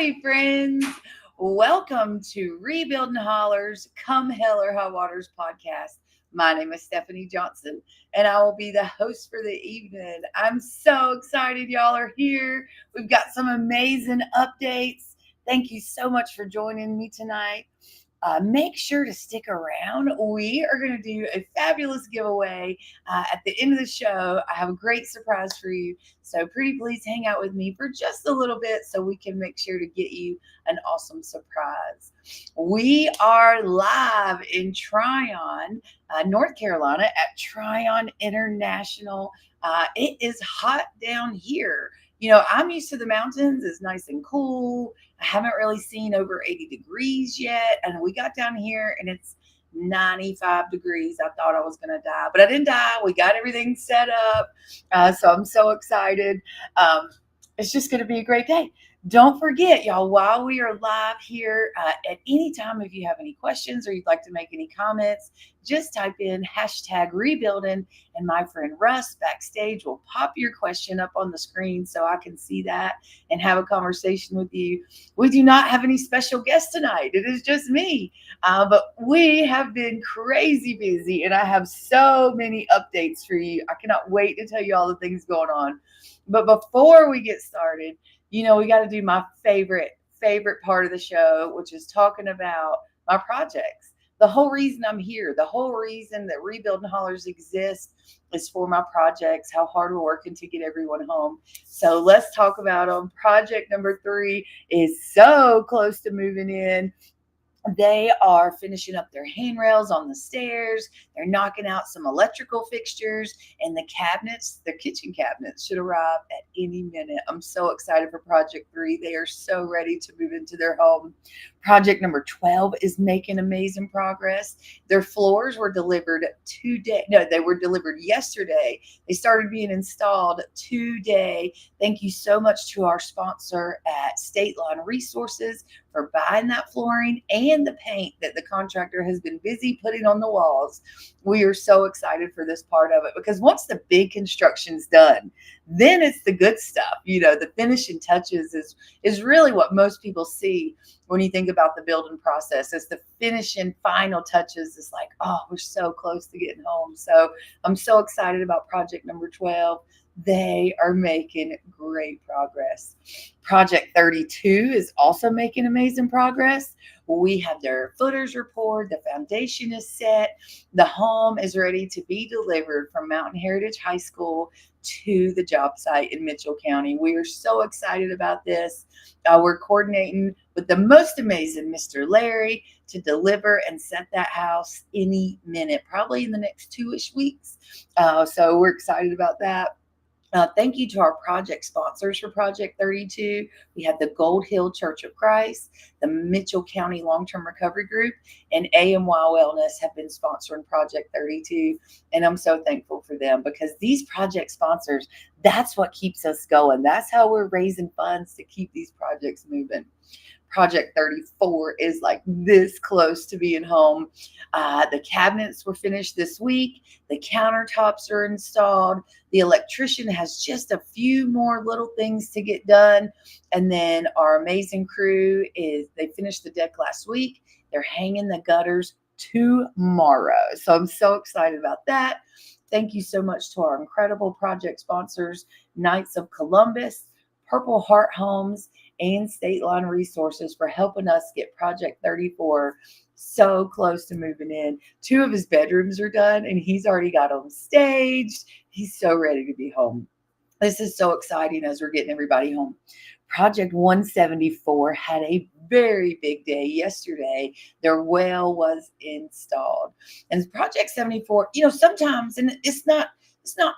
Howdy, friends. Welcome to Rebuilding Hollers, Come Hell or High Waters podcast. My name is Stephanie Johnson, and I will be the host for the evening. I'm so excited y'all are here. We've got some amazing updates. Thank you so much for joining me tonight. Make sure to stick around. We are going to do a fabulous giveaway at the end of the show. I have a great surprise for you. So pretty please hang out with me for just a little bit so we can make sure to get you an awesome surprise. We are live in Tryon, North Carolina at Tryon International. It is hot down here. I'm used to the mountains. It's nice and cool. I haven't really seen over 80 degrees yet. And we got down here and it's 95 degrees. I thought I was going to die, but I didn't die. We got everything set up. So I'm so excited. It's just going to be a great day. Don't forget, y'all, while we are live here, at any time, if you have any questions or you'd like to make any comments, just type in hashtag rebuilding, and my friend Russ backstage will pop your question up on the screen so I can see that and have a conversation with you. We do not have any special guests tonight. It is just me, but we have been crazy busy, and I have so many updates for you. I cannot wait to tell you all the things going on. But before we get started, we got to do my favorite part of the show, which is talking about my projects. The whole reason I'm here, the whole reason that Rebuilding Hollers exists is for my projects, how hard we're working to get everyone home. So let's talk about them. Project number 3 is so close to moving in. They are finishing up their handrails on the stairs. They're knocking out some electrical fixtures, and the cabinets, their kitchen cabinets, should arrive at any minute. I'm so excited for Project 3. They are so ready to move into their home. Project number 12 is making amazing progress. Their floors were delivered today. No, they were delivered yesterday. They started being installed today. Thank you so much to our sponsor at State Line Resources for buying that flooring and the paint that the contractor has been busy putting on the walls. We are so excited for this part of it because once the big construction's done, then it's the good stuff. The finishing touches is really what most people see when you think about the building process. It's the finishing final touches. It's like, oh, we're so close to getting home. So I'm so excited about project number 12. They are making great progress. Project 32 is also making amazing progress. We have their footers report. The foundation is set. The home is ready to be delivered from Mountain Heritage High School to the job site in Mitchell County. We are so excited about this. We're coordinating with the most amazing Mr. Larry to deliver and set that house any minute, probably in the next 2-ish weeks. So we're excited about that. Thank you to our project sponsors for Project 32. We have the Gold Hill Church of Christ, the Mitchell County Long-Term Recovery Group, and AMY Wellness have been sponsoring Project 32. And I'm so thankful for them because these project sponsors, that's what keeps us going. That's how we're raising funds to keep these projects moving. Project 34 is like this close to being home. The cabinets were finished this week. The countertops are installed. The electrician has just a few more little things to get done. And then our amazing crew they finished the deck last week. They're hanging the gutters tomorrow. So I'm so excited about that. Thank you so much to our incredible project sponsors, Knights of Columbus, Purple Heart Homes, and State Line Resources for helping us get Project 34 so close to moving in. 2 of his bedrooms are done, and he's already got them staged. He's so ready to be home. This is so exciting as we're getting everybody home. Project 174 had a very big day yesterday. Their well was installed. And Project 74, sometimes, and it's not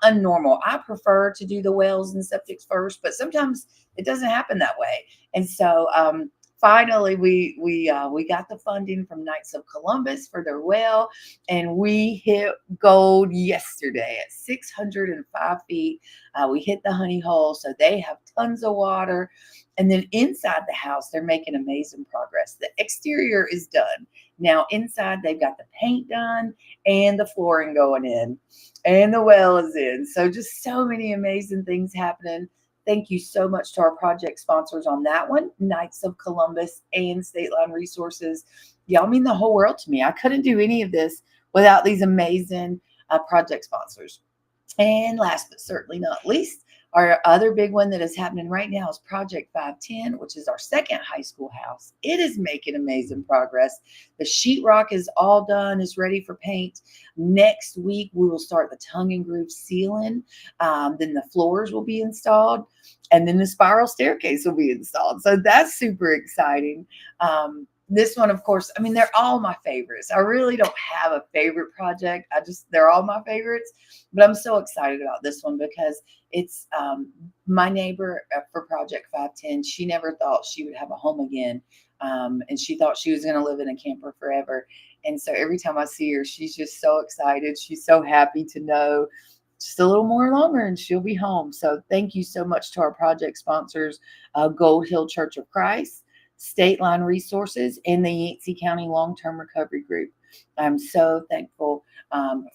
unnormal. I prefer to do the wells and septics first, but sometimes it doesn't happen that way. And so finally, we got the funding from Knights of Columbus for their well, and we hit gold yesterday at 605 feet. We hit the honey hole, so they have tons of water. And then inside the house, they're making amazing progress. The exterior is done. Now inside, they've got the paint done and the flooring going in, and the well is in. So just so many amazing things happening. Thank you so much to our project sponsors on that one, Knights of Columbus and State Line Resources. Y'all mean the whole world to me. I couldn't do any of this without these amazing project sponsors. And last but certainly not least, our other big one that is happening right now is Project 510, which is our second high school house. It is making amazing progress. The sheetrock is all done, is ready for paint. Next week, we will start the tongue and groove ceiling. Then the floors will be installed, and then the spiral staircase will be installed. So that's super exciting. This one, of course, I mean, they're all my favorites. I really don't have a favorite project. They're all my favorites, but I'm so excited about this one because it's my neighbor for Project 510. She never thought she would have a home again. And she thought she was going to live in a camper forever. And so every time I see her, she's just so excited. She's so happy to know just a little more longer and she'll be home. So thank you so much to our project sponsors, Gold Hill Church of Christ, State Line Resources, and the Yancey County Long-Term Recovery Group. I'm so thankful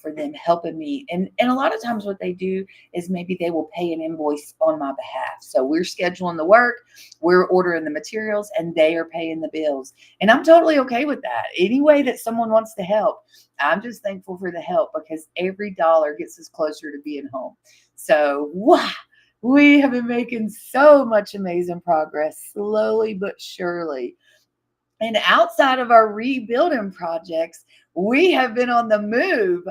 for them helping me. And a lot of times what they do is maybe they will pay an invoice on my behalf. So we're scheduling the work, we're ordering the materials, and they are paying the bills. And I'm totally okay with that. Any way that someone wants to help, I'm just thankful for the help because every dollar gets us closer to being home. So, wow. We have been making so much amazing progress, slowly but surely. And outside of our rebuilding projects, we have been on the move.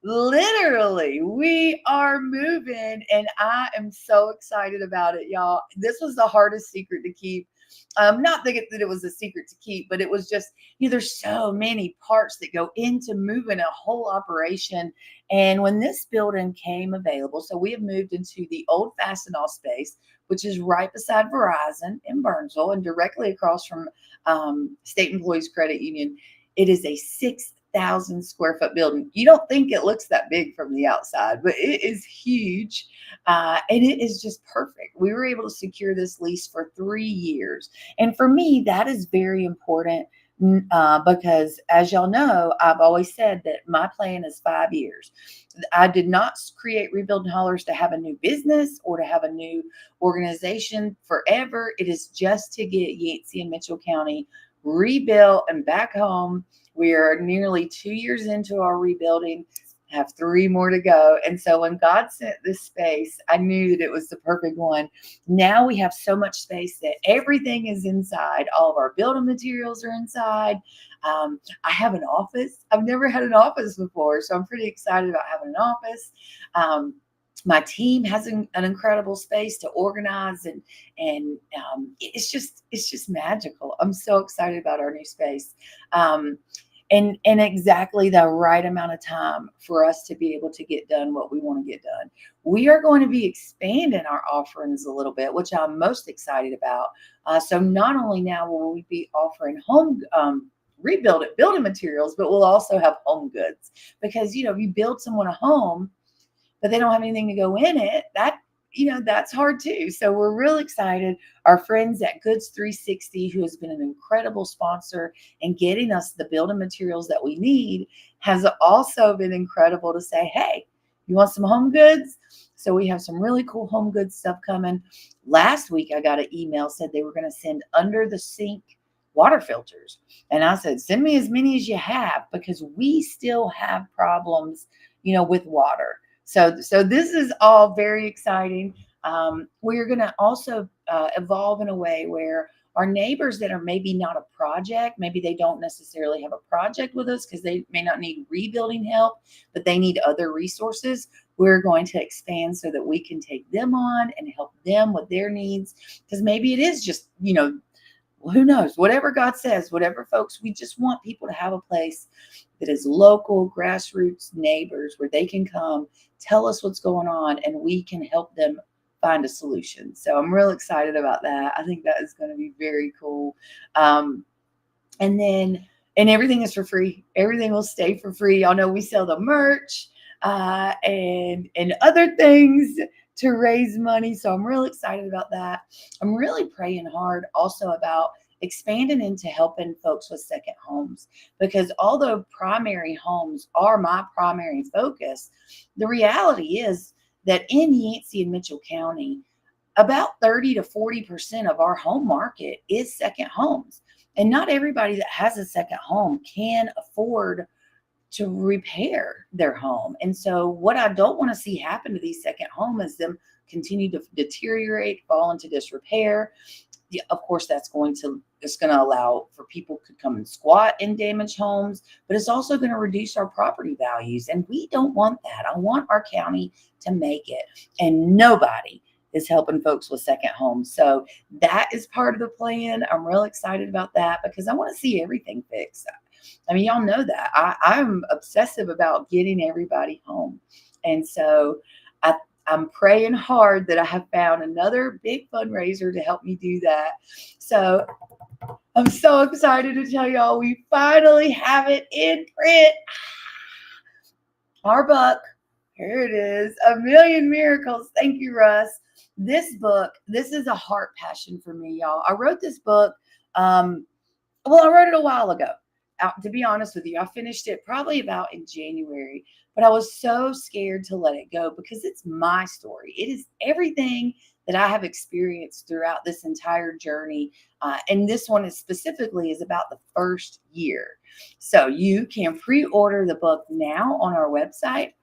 Literally, we are moving, and I am so excited about it, y'all. This was the hardest secret to keep. Not that it was a secret to keep, but it was just, there's so many parts that go into moving a whole operation. And when this building came available, so we have moved into the old Fastenal space, which is right beside Verizon in Burnsville and directly across from State Employees Credit Union. It is a 6,000 square foot building. You don't think it looks that big from the outside, but it is huge. And it is just perfect. We were able to secure this lease for 3 years. And for me, that is very important because as y'all know, I've always said that my plan is 5 years. I did not create Rebuilding Hollers to have a new business or to have a new organization forever. It is just to get Yancey and Mitchell County rebuilt and back home. We are nearly 2 years into our rebuilding, have 3 more to go. And so when God sent this space, I knew that it was the perfect one. Now we have so much space that everything is inside. All of our building materials are inside. I have an office. I've never had an office before, so I'm pretty excited about having an office. My team has an incredible space to organize and it's just magical. I'm so excited about our new space. And exactly the right amount of time for us to be able to get done what we want to get done. We are going to be expanding our offerings a little bit, which I'm most excited about. So not only now will we be offering home building materials, but we'll also have home goods because, if you build someone a home, but they don't have anything to go in it, that's hard too. So we're real excited. Our friends at Goods 360, who has been an incredible sponsor in getting us the building materials that we need, has also been incredible to say, hey, you want some home goods? So we have some really cool home goods stuff coming. Last week, I got an email said they were going to send under the sink water filters. And I said, send me as many as you have because we still have problems, with water. So this is all very exciting. We're going to also evolve in a way where our neighbors that are maybe not a project, maybe they don't necessarily have a project with us because they may not need rebuilding help, but they need other resources. We're going to expand so that we can take them on and help them with their needs because maybe it is just, who knows, whatever God says, whatever folks, we just want people to have a place that is local, grassroots neighbors where they can come, tell us what's going on, and we can help them find a solution. So I'm real excited about that. I think that is going to be very cool. And everything is for free. Everything will stay for free. Y'all know we sell the merch and other things to raise money. So I'm really excited about that. I'm really praying hard also about expanding into helping folks with second homes, because although primary homes are my primary focus, the reality is that in Yancey and Mitchell County, about 30 to 40% of our home market is second homes. And not everybody that has a second home can afford to repair their home. And so what I don't want to see happen to these second homes is them continue to deteriorate, fall into disrepair. Yeah, of course, it's going to allow for people to come and squat in damaged homes, but it's also going to reduce our property values. And we don't want that. I want our county to make it. And nobody is helping folks with second homes. So that is part of the plan. I'm real excited about that because I want to see everything fixed. I mean, y'all know that I'm obsessive about getting everybody home. And so I, I'm praying hard that I have found another big fundraiser to help me do that. So I'm so excited to tell y'all we finally have it in print. Our book, here it is, A Million Miracles. Thank you, Russ. This book, this is a heart passion for me, y'all. I wrote this book. I wrote it a while ago. To be honest with you, I finished it probably about in January, but I was so scared to let it go because it's my story. It is everything that I have experienced throughout this entire journey. And this one is specifically is about the first year. So you can pre-order the book now on our website.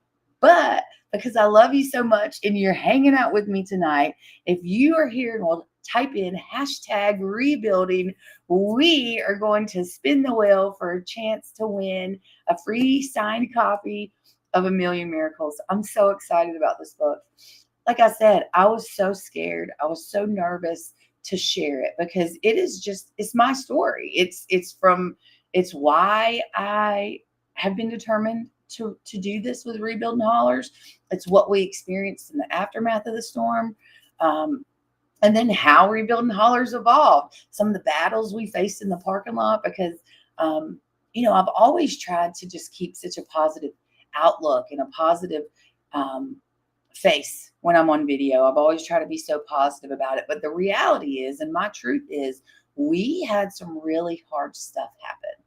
But because I love you so much and you're hanging out with me tonight, if you are here and will type in hashtag rebuilding, we are going to spin the wheel for a chance to win a free signed copy of A Million Miracles. I'm so excited about this book. Like I said, I was so scared. I was so nervous to share it because it's my story. It's why I have been determined to do this with Rebuilding Hollers. It's what we experienced in the aftermath of the storm. And then how Rebuilding Hollers evolved, some of the battles we faced in the parking lot, because, I've always tried to just keep such a positive outlook and a positive face when I'm on video. I've always tried to be so positive about it. But the reality is, and my truth is, we had some really hard stuff happen.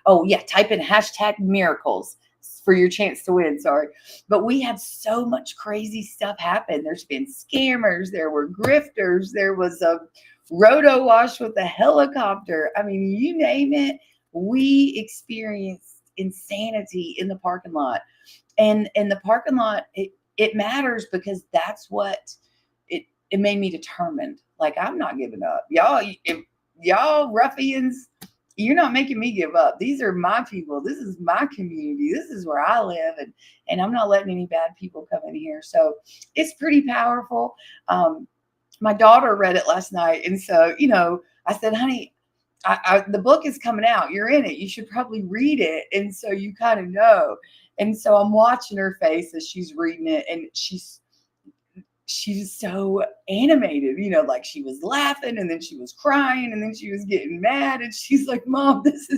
Oh, yeah, type in hashtag miracles for your chance to win. Sorry. But we had so much crazy stuff happen. There's been scammers. There were grifters. There was a roto wash with a helicopter. I mean, you name it. We experienced insanity in the parking lot. And the parking lot, it matters because that's what it made me determined. Like, I'm not giving up. Y'all ruffians, you're not making me give up. These are my people. This is my community. This is where I live. And I'm not letting any bad people come in here. So it's pretty powerful. My daughter read it last night. And so, I said, honey, the book is coming out. You're in it. You should probably read it. And so you kind of know. And so I'm watching her face as she's reading it. And she's so animated, like she was laughing and then she was crying and then she was getting mad. And she's like, Mom, this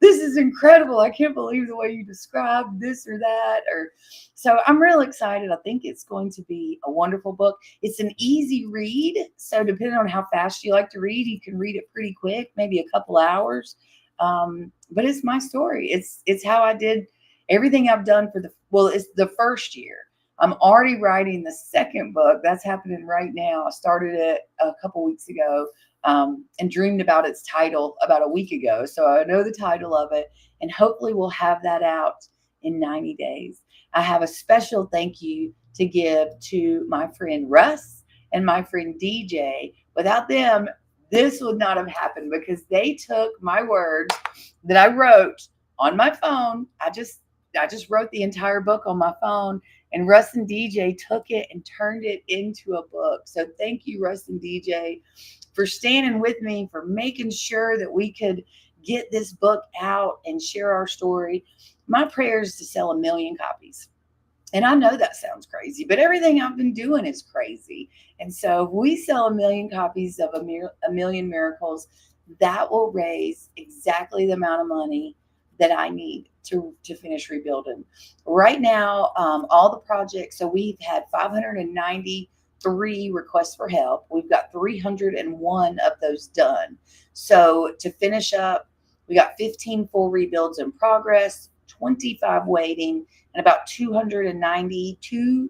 is incredible. I can't believe the way you described this or that. So I'm real excited. I think it's going to be a wonderful book. It's an easy read. So depending on how fast you like to read, you can read it pretty quick, maybe a couple hours. But it's my story. It's how I did everything I've done it's the first year. I'm already writing the second book. That's happening right now. I started it a couple weeks ago and dreamed about its title about a week ago. So I know the title of it, and hopefully we'll have that out in 90 days. I have a special thank you to give to my friend Russ and my friend DJ. Without them, this would not have happened because they took my words that I wrote on my phone. I just wrote the entire book on my phone. And Russ and DJ took it and turned it into a book. So thank you, Russ and DJ, for standing with me, for making sure that we could get this book out and share our story. My prayer is to sell 1 million copies. And I know that sounds crazy, but everything I've been doing is crazy. And so if we sell 1 million copies of A Million Miracles, that will raise exactly the amount of money that I need to finish rebuilding. Right now, all the projects, so we've had 593 requests for help. We've got 301 of those done. So to finish up, we got 15 full rebuilds in progress, 25 waiting, and about 292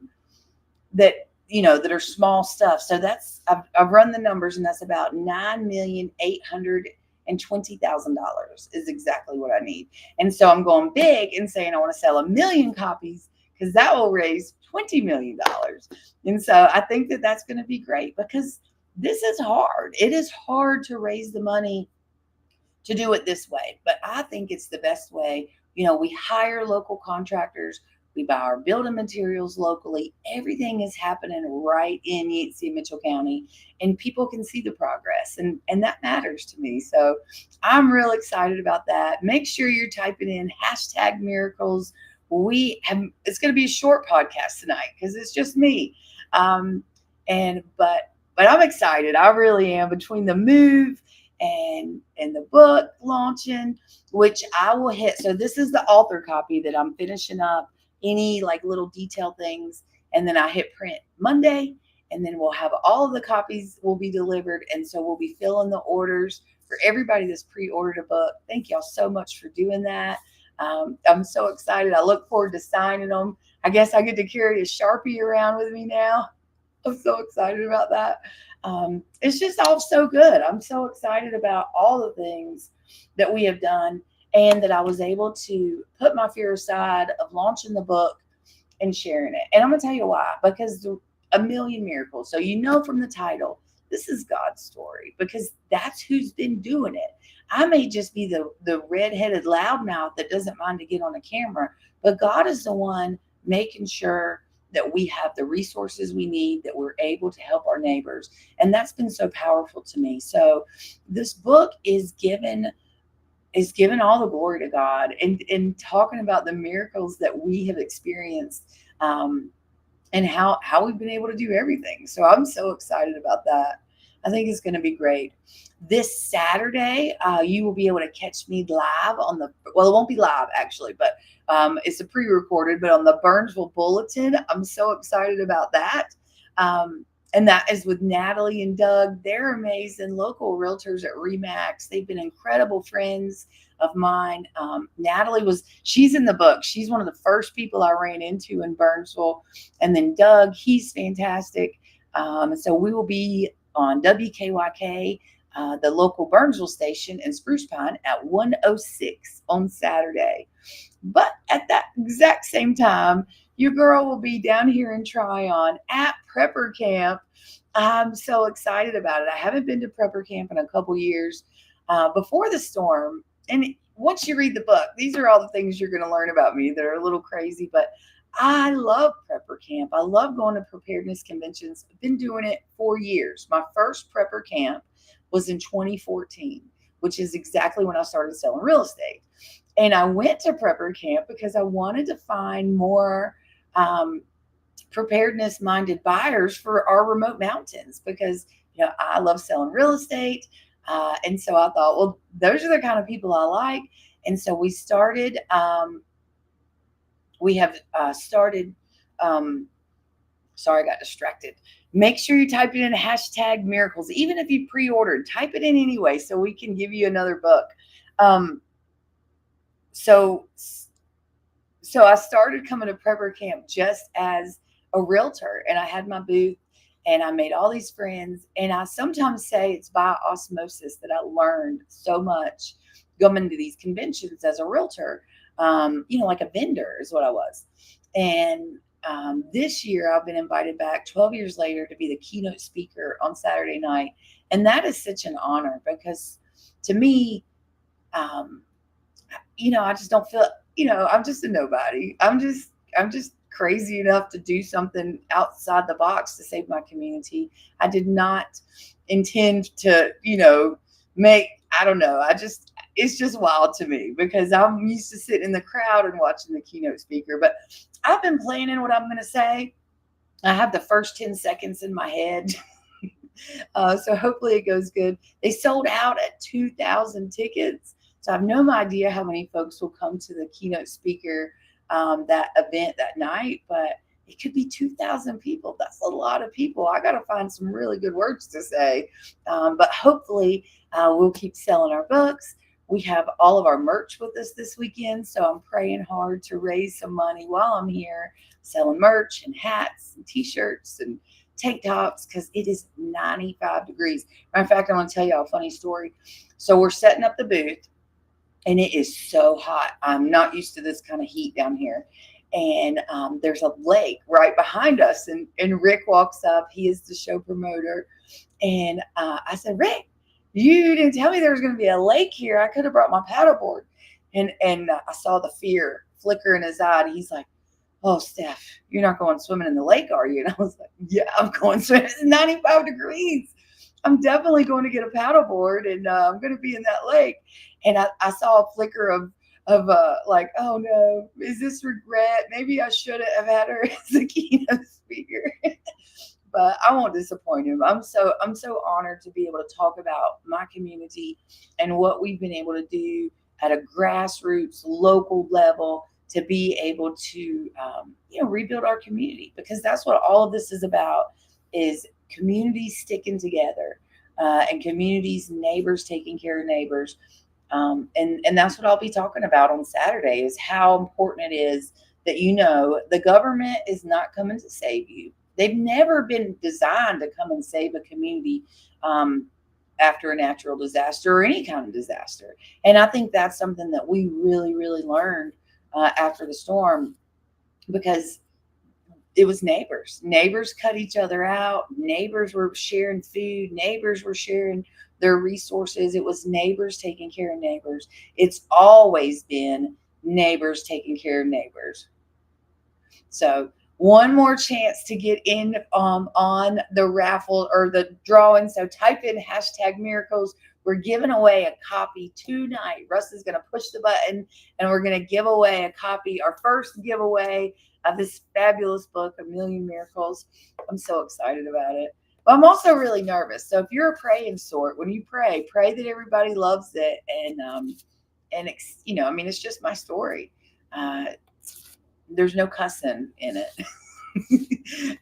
that that are small stuff. So I've run the numbers, and that's about $9,820,000 is exactly what I need. And so I'm going big and saying I want to sell 1 million copies because that will raise $20 million. And so I think that that's going to be great because this is hard. It is hard to raise the money to do it this way, but I think it's the best way. We hire local contractors, we buy our building materials locally. Everything is happening right in Yancey and Mitchell County, and people can see the progress, and that matters to me. So I'm real excited about that. Make sure you're typing in #miracles. It's going to be a short podcast tonight because it's just me. But I'm excited. I really am, between the move and the book launching, which I will hit. So this is the author copy that I'm finishing up, any like little detail things, and then I hit print Monday, and then we'll have all of the copies will be delivered, and so we'll be filling the orders for everybody that's pre-ordered a book. Thank y'all so much for doing that. I'm so excited. I look forward to signing them. I guess I get to carry a Sharpie around with me now. I'm so excited about that. It's just all so good. I'm so excited about all the things that we have done, and that I was able to put my fear aside of launching the book and sharing it. And I'm going to tell you why. Because 1 million miracles. So from the title, this is God's story, because that's who's been doing it. I may just be the redheaded loudmouth that doesn't mind to get on a camera, but God is the one making sure that we have the resources we need, that we're able to help our neighbors. And that's been so powerful to me. So this book is given all the glory to God, and talking about the miracles that we have experienced, and how we've been able to do everything. So I'm so excited about that. I think it's going to be great. This Saturday, you will be able to catch me live it won't be live actually, but it's a pre-recorded, but on the Burnsville Bulletin. I'm so excited about that. And that is with Natalie and Doug. They're amazing local realtors at RE/MAX. They've been incredible friends of mine. She's in the book. She's one of the first people I ran into in Burnsville. And then Doug, he's fantastic. So we will be on WKYK, the local Burnsville station in Spruce Pine, at 1:06 on Saturday. But at that exact same time, your girl will be down here in Tryon at Prepper Camp. I'm so excited about it. I haven't been to Prepper Camp in a couple years, before the storm. And once you read the book, these are all the things you're going to learn about me that are a little crazy. But I love Prepper Camp. I love going to preparedness conventions. I've been doing it for years. My first Prepper Camp was in 2014, which is exactly when I started selling real estate. And I went to Prepper Camp because I wanted to find more preparedness-minded buyers for our remote mountains, because I love selling real estate. And so I thought, well, those are the kind of people I like. And so we started, sorry, I got distracted. Make sure you type it in #miracles. Even if you pre-ordered, type it in anyway so we can give you another book. So I started coming to Prepper Camp just as a realtor, and I had my booth, and I made all these friends. And I sometimes say it's by osmosis that I learned so much going to these conventions as a realtor. Like a vendor is what I was. And this year I've been invited back 12 years later to be the keynote speaker on Saturday night. And that is such an honor, because to me, I just don't feel, I'm just a nobody. I'm just crazy enough to do something outside the box to save my community. I did not intend to, I don't know. It's just wild to me, because I'm used to sitting in the crowd and watching the keynote speaker. But I've been planning what I'm going to say. I have the first 10 seconds in my head. So hopefully it goes good. They sold out at 2,000 tickets. So I have no idea how many folks will come to the keynote speaker, that event that night, but it could be 2,000 people. That's a lot of people. I got to find some really good words to say. But hopefully we'll keep selling our books. We have all of our merch with us this weekend, so I'm praying hard to raise some money while I'm here selling merch and hats and t-shirts and tank tops because it is 95 degrees. Matter of fact, I want to tell y'all a funny story. So we're setting up the booth and it is so hot. I'm not used to this kind of heat down here. And there's a lake right behind us. And Rick walks up. He is the show promoter. And I said, Rick, you didn't tell me there was going to be a lake here. I could have brought my paddleboard. And I saw the fear flicker in his eye. And he's like, oh, Steph, you're not going swimming in the lake, are you? And I was like, yeah, I'm going swimming. It's 95 degrees. I'm definitely going to get a paddleboard and I'm going to be in that lake. And I saw a flicker of like, oh no, is this regret? Maybe I shouldn't have had her as a keynote speaker. But I won't disappoint him. I'm so honored to be able to talk about my community and what we've been able to do at a grassroots local level to be able to rebuild our community, because that's what all of this is about, is communities sticking together and communities, neighbors taking care of neighbors. And that's what I'll be talking about on Saturday, is how important it is that the government is not coming to save you. They've never been designed to come and save a community after a natural disaster or any kind of disaster. And I think that's something that we really, really learned after the storm, because it was neighbors. Neighbors cut each other out. Neighbors were sharing food. Neighbors were sharing their resources. It was neighbors taking care of neighbors. It's always been neighbors taking care of neighbors. So one more chance to get in on the raffle or the drawing. So type in #miracles. We're giving away a copy tonight. Russ is going to push the button and we're going to give away a copy, our first giveaway of this fabulous book, A Million Miracles. I'm so excited about it. But I'm also really nervous. So if you're a praying sort, when you pray that everybody loves it. And it's just my story. There's no cussing in it.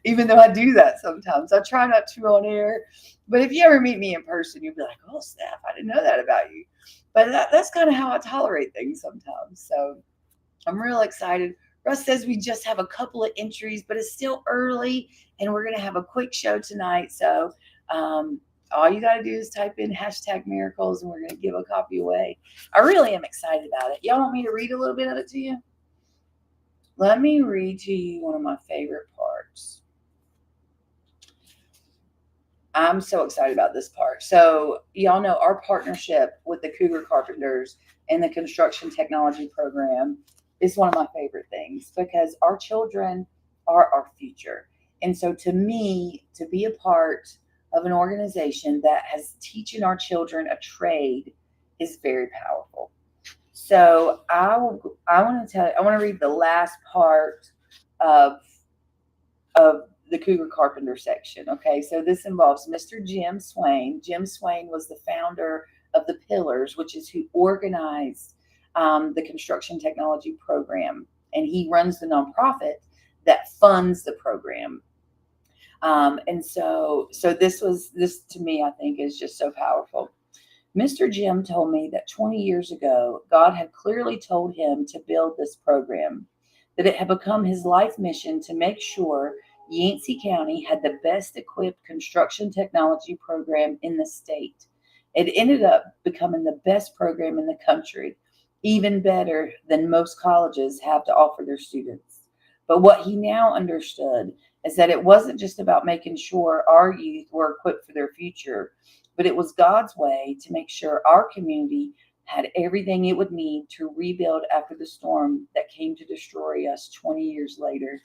Even though I do that sometimes. I try not to on air. But if you ever meet me in person, you'll be like, oh, Steph, I didn't know that about you. But that's kind of how I tolerate things sometimes. So I'm real excited. Russ says we just have a couple of entries, but it's still early, and we're going to have a quick show tonight. So all you got to do is type in #miracles, and we're going to give a copy away. I really am excited about it. Y'all want me to read a little bit of it to you? Let me read to you one of my favorite parts. I'm so excited about this part. So y'all know our partnership with the Cougar Carpenters and the Construction Technology Program is one of my favorite things, because our children are our future. And so to me, to be a part of an organization that has teaching our children a trade is very powerful. So I want to read the last part of the Cougar Carpenter section. Okay, so this involves Mr. Jim Swain. Jim Swain was the founder of the Pillars, which is who organized the Construction Technology Program, and he runs the nonprofit that funds the program. And so this to me, I think, is just so powerful. Mr. Jim told me that 20 years ago, God had clearly told him to build this program, that it had become his life mission to make sure Yancey County had the best equipped construction technology program in the state. It ended up becoming the best program in the country, even better than most colleges have to offer their students. But what he now understood is that it wasn't just about making sure our youth were equipped for their future, but it was God's way to make sure our community had everything it would need to rebuild after the storm that came to destroy us 20 years later.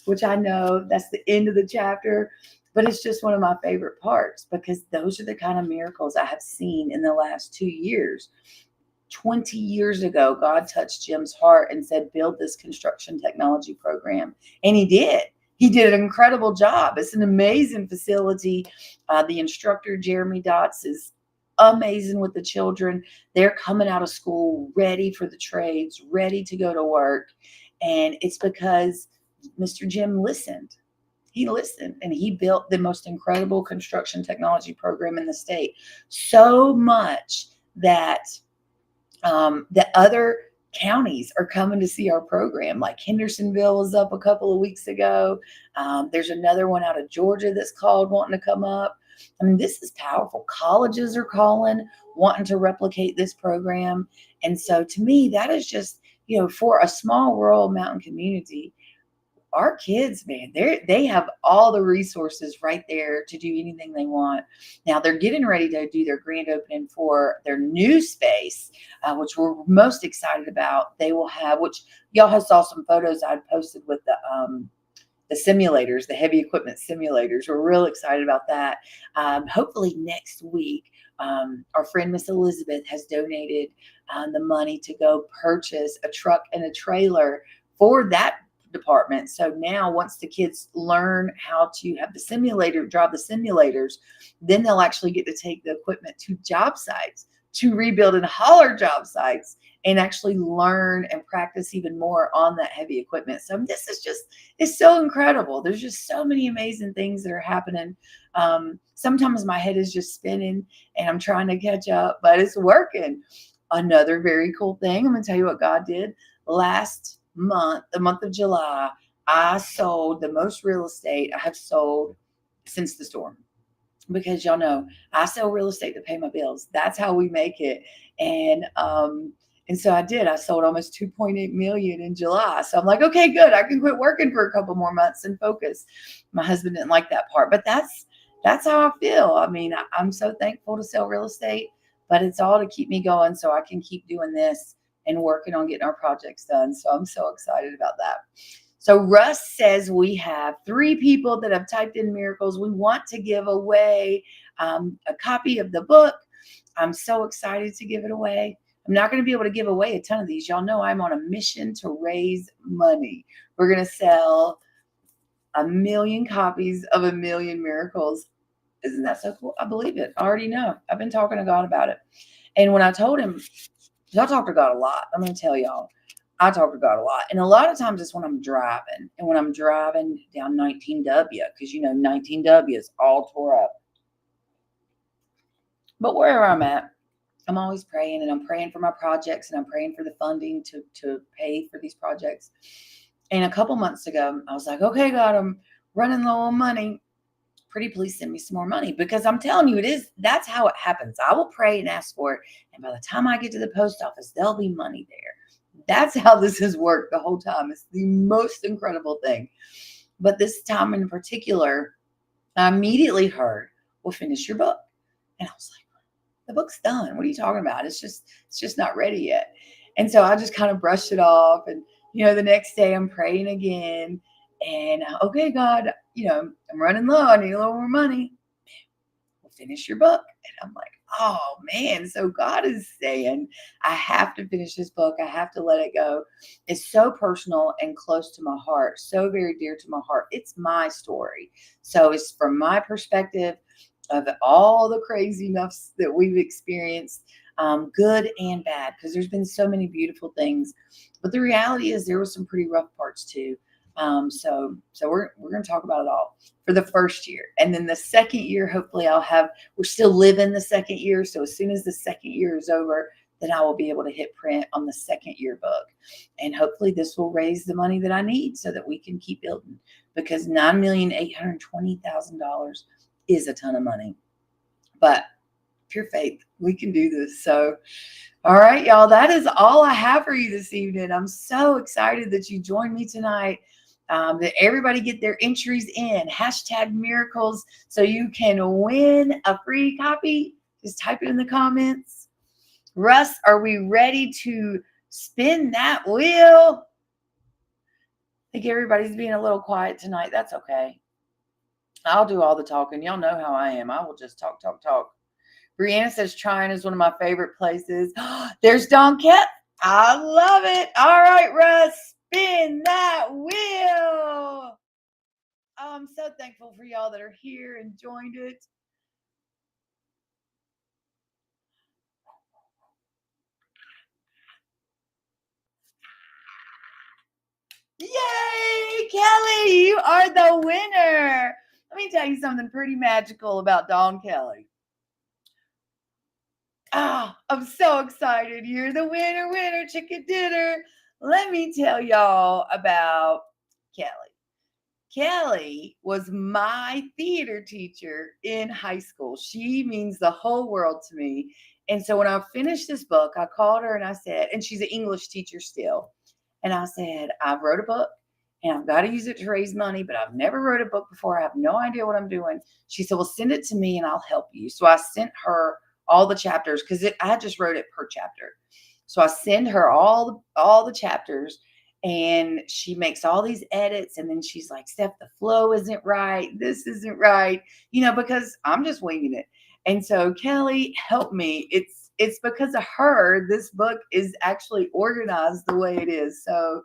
Which I know that's the end of the chapter, but it's just one of my favorite parts, because those are the kind of miracles I have seen in the last 2 years. 20 years ago, God touched Jim's heart and said, build this construction technology program. And he did. He did an incredible job. It's an amazing facility. The instructor, Jeremy Dotz, is amazing with the children. They're coming out of school ready for the trades, ready to go to work. And it's because Mr. Jim listened. He listened, and he built the most incredible construction technology program in the state. So much that the other counties are coming to see our program. Like Hendersonville was up a couple of weeks ago. There's another one out of Georgia that's called wanting to come up. I mean, this is powerful. Colleges are calling, wanting to replicate this program. And so to me, that is just, for a small rural mountain community, our kids, man, they have all the resources right there to do anything they want. Now they're getting ready to do their grand opening for their new space, which we're most excited about. They will have, which y'all have saw some photos I'd posted with the simulators, the heavy equipment simulators. We're real excited about that. Hopefully next week, our friend Miss Elizabeth has donated the money to go purchase a truck and a trailer for that department. So now once the kids learn how to have the simulator, drive the simulators, then they'll actually get to take the equipment to job sites, to rebuild and holler job sites, and actually learn and practice even more on that heavy equipment. So this is just, it's so incredible. There's just so many amazing things that are happening. Sometimes my head is just spinning and I'm trying to catch up, but it's working. Another very cool thing, I'm going to tell you what God did last month, the month of July. I sold the most real estate I have sold since the storm, because y'all know I sell real estate to pay my bills. That's how we make it. And so I sold almost 2.8 million in July. So I'm like, okay, good. I can quit working for a couple more months and focus. My husband didn't like that part, but that's how I feel. I mean, I'm so thankful to sell real estate, but it's all to keep me going so I can keep doing this and working on getting our projects done. So I'm so excited about that. So Russ says we have 3 people that have typed in miracles. We want to give away a copy of the book. I'm so excited to give it away. I'm not going to be able to give away a ton of these. Y'all know I'm on a mission to raise money. We're going to sell 1 million copies of 1 million miracles. Isn't that so cool? I believe it. I already know. I've been talking to God about it. And when I told him, I talk to God a lot. I'm going to tell y'all, I talk to God a lot. And a lot of times it's when I'm driving. And when I'm driving down 19W, because 19W is all tore up. But wherever I'm at, I'm always praying, and I'm praying for my projects, and I'm praying for the funding to pay for these projects. And a couple months ago, I was like, okay, God, I'm running low on money. Pretty please send me some more money, because I'm telling you, that's how it happens. I will pray and ask for it. And by the time I get to the post office, there'll be money there. That's how this has worked the whole time. It's the most incredible thing. But this time in particular, I immediately heard, well, finish your book. And I was like, the book's done. What are you talking about? It's just not ready yet. And so I just kind of brushed it off. And, the next day I'm praying again. And okay, God, I'm running low. I need a little more money. We'll finish your book. And I'm like, oh man. So God is saying, I have to finish this book. I have to let it go. It's so personal and close to my heart. So very dear to my heart. It's my story. So it's from my perspective of all the craziness that we've experienced, good and bad, because there's been so many beautiful things. But the reality is there were some pretty rough parts too. So we're going to talk about it all for the first year. And then the second year, hopefully we're still living the second year. So as soon as the second year is over, then I will be able to hit print on the second year book. And hopefully this will raise the money that I need so that we can keep building, because $9,820,000 is a ton of money. But pure faith, we can do this. So, all right, y'all, that is all I have for you this evening. I'm so excited that you joined me tonight. That everybody get their entries in, #miracles, so you can win a free copy. Just type it in the comments. Russ, are we ready to spin that wheel? I think everybody's being a little quiet tonight. That's okay. I'll do all the talking. Y'all know how I am. I will just talk. Brianna says Tryon is one of my favorite places. There's Don Kett. I love it. All right, Russ, spin that wheel. I'm so thankful for y'all that are here and joined it. Yay, Kelly, you are the winner. Let me tell you something pretty magical about Dawn Kelly. I'm so excited. You're the winner, chicken dinner. Let me tell y'all about Kelly. Kelly was my theater teacher in high school. She means the whole world to me. And so when I finished this book, I called her and I said, and she's an English teacher still. And I said, I wrote a book and I've got to use it to raise money, but I've never wrote a book before. I have no idea what I'm doing. She said, well, send it to me and I'll help you. So I sent her all the chapters because I just wrote it per chapter. So I send her all the chapters and she makes all these edits and then she's like, Steph, the flow isn't right. This isn't right, because I'm just winging it. And so Kelly helped me. It's because of her this book is actually organized the way it is. So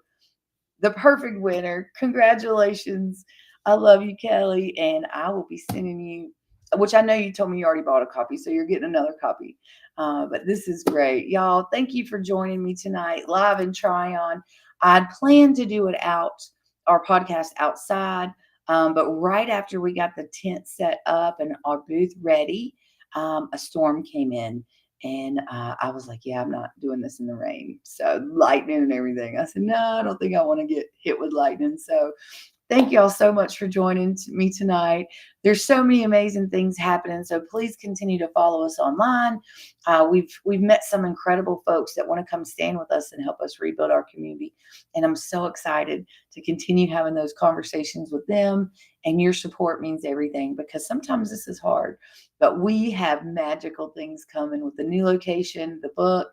the perfect winner. Congratulations. I love you, Kelly. And I will be sending you, which I know you told me you already bought a copy, so you're getting another copy. But this is great. Y'all, thank you for joining me tonight live in Tryon. I'd planned to do it our podcast outside, but right after we got the tent set up and our booth ready, a storm came in. And I was like, yeah, I'm not doing this in the rain. So lightning and everything. I said, no, I don't think I want to get hit with lightning. So thank you all so much for joining me tonight. There's so many amazing things happening. So please continue to follow us online. We've met some incredible folks that want to come stand with us and help us rebuild our community. And I'm so excited to continue having those conversations with them. And your support means everything because sometimes this is hard. But we have magical things coming with the new location, the book,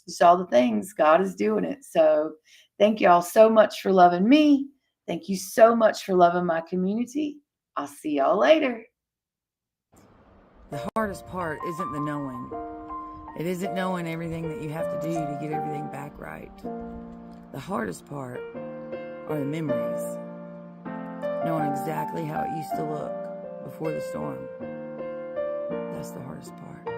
just all the things. God is doing it. So thank you all so much for loving me. Thank you so much for loving my community. I'll see y'all later. The hardest part isn't the knowing. It isn't knowing everything that you have to do to get everything back right. The hardest part are the memories. Knowing exactly how it used to look before the storm. That's the hardest part.